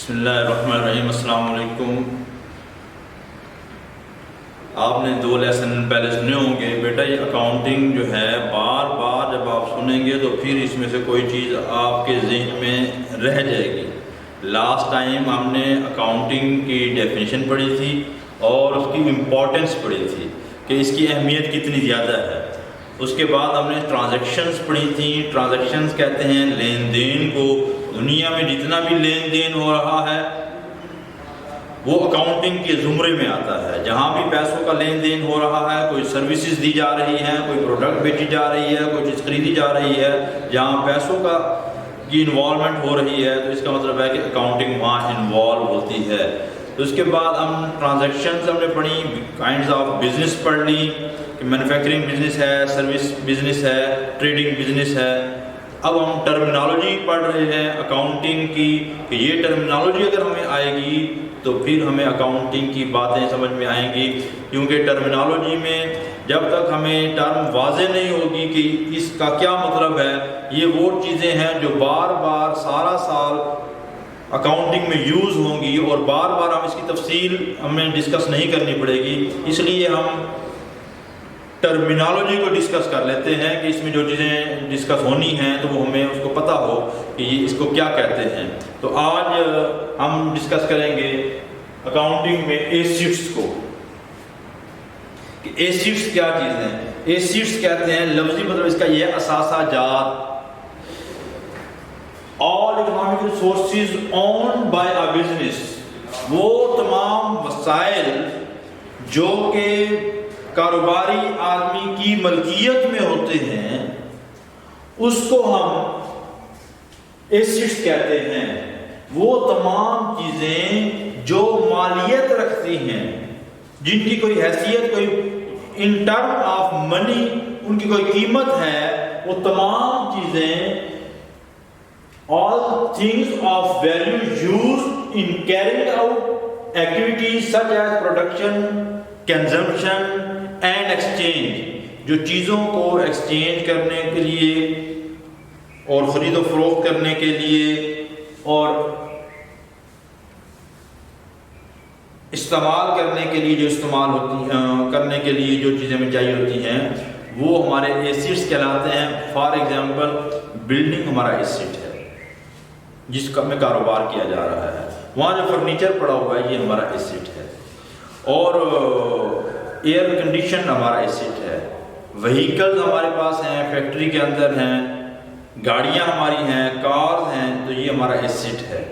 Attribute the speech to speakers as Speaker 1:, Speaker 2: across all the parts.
Speaker 1: بسم اللہ الرحمن الرحیم۔ السلام علیکم۔ آپ نے 2 لیسن پہلے سنے ہوں گے۔ بیٹا یہ اکاؤنٹنگ جو ہے بار بار جب آپ سنیں گے تو پھر اس میں سے کوئی چیز آپ کے ذہن میں رہ جائے گی۔ لاسٹ ٹائم ہم نے اکاؤنٹنگ کی ڈیفینیشن پڑھی تھی اور اس کی امپورٹنس پڑھی تھی کہ اس کی اہمیت کتنی زیادہ ہے۔ اس کے بعد ہم نے ٹرانزیکشنز پڑھی تھیں۔ ٹرانزیکشنز کہتے ہیں لین دین کو۔ دنیا میں جتنا بھی لین دین ہو رہا ہے وہ اکاؤنٹنگ کے زمرے میں آتا ہے۔ جہاں بھی پیسوں کا لین دین ہو رہا ہے، کوئی سروسز دی جا رہی ہیں، کوئی پروڈکٹ بیچی جا رہی ہے، کوئی چیز خریدی جا رہی ہے، جہاں پیسوں کی انوالومنٹ ہو رہی ہے تو اس کا مطلب ہے کہ اکاؤنٹنگ وہاں انوالو ہوتی ہے۔ تو اس کے بعد ہم ٹرانزیکشنز ہم نے پڑھی، کائنڈز آف بزنس پڑھ لی کہ مینوفیکچرنگ بزنس ہے، سروس بزنس ہے، ٹریڈنگ بزنس ہے۔ اب ہم ٹرمینالوجی پڑھ رہے ہیں اکاؤنٹنگ کی کہ یہ ٹرمینالوجی اگر ہمیں آئے گی تو پھر ہمیں اکاؤنٹنگ کی باتیں سمجھ میں آئیں گی، کیونکہ ٹرمینالوجی میں جب تک ہمیں ٹرم واضح نہیں ہوگی کہ اس کا کیا مطلب ہے، یہ وہ چیزیں ہیں جو بار بار سارا سال اکاؤنٹنگ میں یوز ہوں گی اور بار بار ہم اس کی تفصیل ہمیں ڈسکس نہیں کرنی پڑے گی۔ اس لیے ہم ٹرمینالوجی کو ڈسکس کر لیتے ہیں کہ اس میں جو چیزیں ڈسکس ہونی ہیں تو وہ ہمیں اس کو پتہ ہو کہ یہ اس کو کیا کہتے ہیں۔ تو آج ہم ڈسکس کریں گے اکاؤنٹنگ میں ایسیٹس کو کہ ایسیٹس کیا چیز ہیں۔ ایسیٹس کہتے ہیں، لفظی مطلب اس کا یہ ہے اثاثہ جات۔ All economic resources owned by a business، وہ تمام وسائل جو کہ کاروباری آدمی کی ملکیت میں ہوتے ہیں اس کو ہم ایسیٹس کہتے ہیں۔ وہ تمام چیزیں جو مالیت رکھتی ہیں، جن کی کوئی حیثیت، کوئی ان ٹرم آف منی ان کی کوئی قیمت ہے، وہ تمام چیزیں all things of value used in carrying out activities such as production, consumption and exchange، جو چیزوں کو ایکسچینج کرنے کے لیے اور خرید و فروخت کرنے کے لیے اور استعمال کرنے کے لیے جو استعمال ہوتی ہیں، کرنے کے لیے جو چیزیں ہمیں چاہیے ہوتی ہیں وہ ہمارے ایسیٹس کہلاتے ہیں۔ فار ایگزامپل بلڈنگ ہمارا ایسیٹ ہے جس کا میں کاروبار کیا جا رہا ہے، وہاں جو فرنیچر پڑا ہوا ہے یہ ہمارا ایسیٹ ہے، اور ایئر کنڈیشن ہمارا ایسیٹ ہے، وہیکلز ہمارے پاس ہیں، فیکٹری کے اندر ہیں، گاڑیاں ہماری ہیں، کارز ہیں، تو یہ ہمارا ایسیٹ ہے۔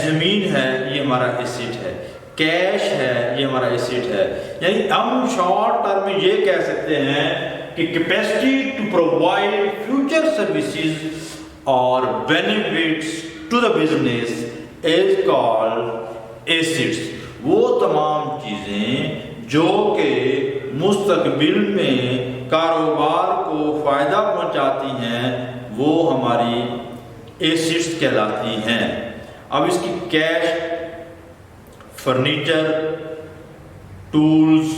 Speaker 1: زمین ہے یہ ہمارا ایسیٹ ہے، کیش ہے یہ ہمارا ایسیٹ ہے۔ یعنی ہم شارٹ ٹرم میں یہ کہہ سکتے ہیں کہ capacity to provide future services اور benefits to the business is called assets۔ وہ تمام چیزیں جو کہ مستقبل میں کاروبار کو فائدہ پہنچاتی ہیں وہ ہماری ایسیٹس کہلاتی ہیں۔ اب اس کی کیش، فرنیچر، ٹولز،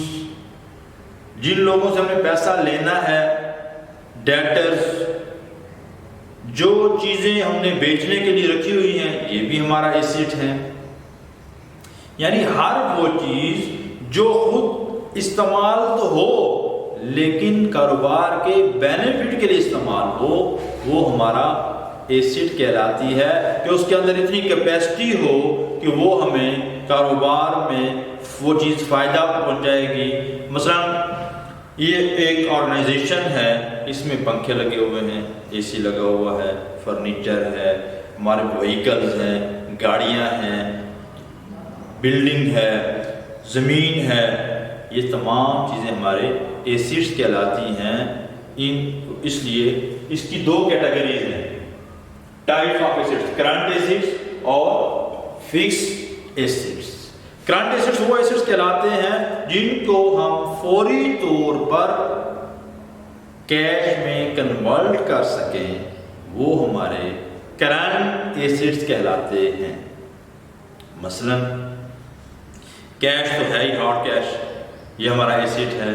Speaker 1: جن لوگوں سے ہم نے پیسہ لینا ہے، ڈیٹرز، جو چیزیں ہم نے بیچنے کے لیے رکھی ہوئی ہیں یہ بھی ہمارا ایسیٹ ہے۔ یعنی ہر وہ چیز جو خود استعمال تو ہو لیکن کاروبار کے بینیفٹ کے لیے استعمال ہو وہ ہمارا ایسیٹ کہلاتی ہے، کہ اس کے اندر اتنی کیپیسٹی ہو کہ وہ ہمیں کاروبار میں وہ چیز فائدہ پہنچائے گی۔ مثلا یہ ایک آرگنائزیشن ہے، اس میں پنکھے لگے ہوئے ہیں، اے سی لگا ہوا ہے، فرنیچر ہے، ہمارے وہیکلز ہیں، گاڑیاں ہیں، بلڈنگ ہے، زمین ہے، یہ تمام چیزیں ہمارے ایسیٹس کہلاتی ہیں۔ اس لیے اس کی 2 کیٹیگریز ہیں، type of assets, current assets اور فکس ایسیٹس۔ کرنٹ ایسیٹس وہ ایسیٹس کہلاتے ہیں جن کو ہم فوری طور پر کیش میں کنورٹ کر سکیں، وہ ہمارے کرنٹ ایسیٹس کہلاتے ہیں۔ مثلا کیش تو ہے ہی، ہارڈ کیش، یہ ہمارا ایسیٹ ہے۔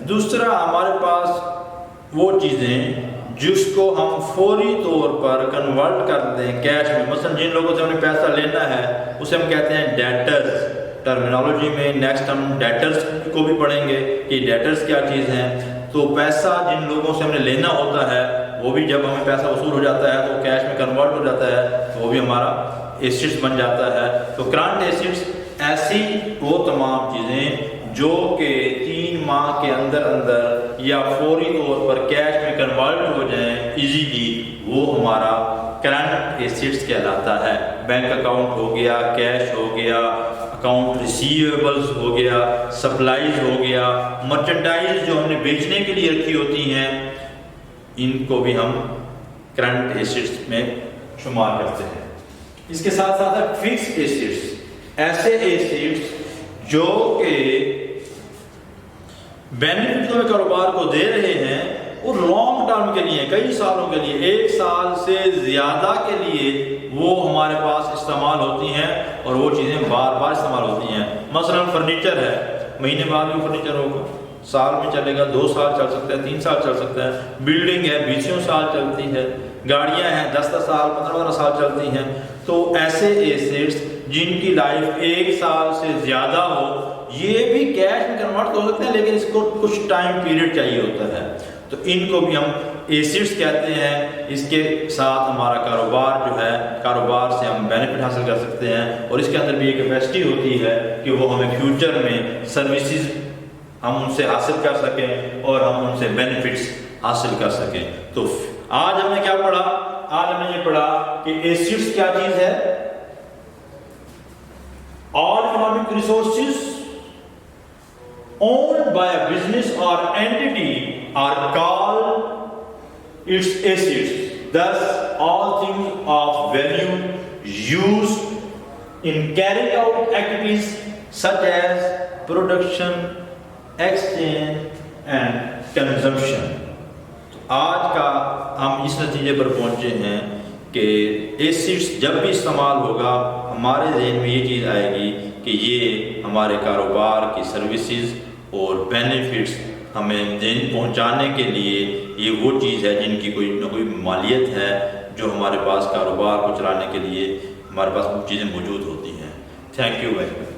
Speaker 1: دوسرا ہمارے پاس وہ چیزیں جس کو ہم فوری طور پر کنورٹ کر دیں کیش میں. مثلا جن لوگوں سے ہمیں پیسہ لینا ہے اسے ہم کہتے ہیں ڈیٹرز. ٹرمینالوجی میں نیکسٹ ہم ڈیٹرز کو بھی پڑھیں گے کہ ڈیٹرز کیا چیز ہیں. تو پیسہ جن لوگوں سے ہم نے لینا ہوتا ہے وہ بھی جب ہمیں پیسہ وصول ہو جاتا ہے تو کیش میں کنورٹ ہو جاتا ہے تو وہ بھی ہمارا ایسٹس بن جاتا ہے. تو کرنٹ ایسٹس ایسی وہ تمام چیزیں جو کہ 3 ماہ کے اندر یا فوری طور پر کیش میں کنورٹ ہو جائیں ایزیلی، وہ ہمارا کرنٹ ایسٹس کہلاتا ہے. بینک اکاؤنٹ ہو گیا، کیش ہو گیا، اکاؤنٹ ریسیویبلز ہو گیا، سپلائیز ہو گیا، مرچنڈائز جو ہم نے بیچنے کے لیے رکھی ہوتی ہیں، ان کو بھی ہم کرنٹ ایسٹس میں شمار کرتے ہیں. اس کے ساتھ ساتھ فکس ایسٹس، ایسے ایسٹس جو کہ بینیفٹ ہمیں کاروبار کو دے رہے ہیں اور لانگ ٹرم کے لیے، کئی سالوں کے لیے، 1 سال سے زیادہ کے لیے وہ ہمارے پاس استعمال ہوتی ہیں اور وہ چیزیں بار بار استعمال ہوتی ہیں. مثلا فرنیچر ہے، مہینے بعد بھی فرنیچر ہوگا، سال میں چلے گا، 2 سال چل سکتا ہے، 3 سال چل سکتا ہے. بلڈنگ ہے، 20 سال چلتی ہے. گاڑیاں ہیں، 10 سال 15 سال چلتی ہیں. تو ایسے ایسٹس جن کی لائف 1 سال سے زیادہ ہو، یہ بھی کیش میں کنورٹ ہو سکتے ہیں لیکن اس کو کچھ ٹائم پیریڈ چاہیے ہوتا ہے. تو ان کو بھی ہم ایسٹس کہتے ہیں. اس کے ساتھ ہمارا کاروبار جو ہے، کاروبار سے ہم بینیفٹ حاصل کر سکتے ہیں اور اس کے اندر بھی ایک کیپیسٹی ہوتی ہے کہ وہ ہمیں فیوچر میں سروسز ہم ان سے حاصل کر سکیں اور ہم ان سے بینیفٹس حاصل کر سکیں. تو آج ہم نے کیا پڑھا؟ آج ہم نے یہ پڑھا کہ ایسٹس کیا چیز ہے. All economic resources owned by a business or entity are called its assets. Thus, all things of value used in carrying out activities such as production, exchange, and consumption. آج کا ہم اس نتیجے پر پہنچے ہیں کہ ایسٹس جب بھی استعمال ہوگا ہمارے ذہن میں یہ چیز آئے گی کہ یہ ہمارے کاروبار کی سروسز اور بینیفٹس ہمیں دین پہنچانے کے لیے یہ وہ چیز ہے جن کی کوئی نہ کوئی مالیت ہے جو ہمارے پاس کاروبار کو چلانے کے لیے ہمارے پاس وہ چیزیں موجود ہوتی ہیں. Thank you very much.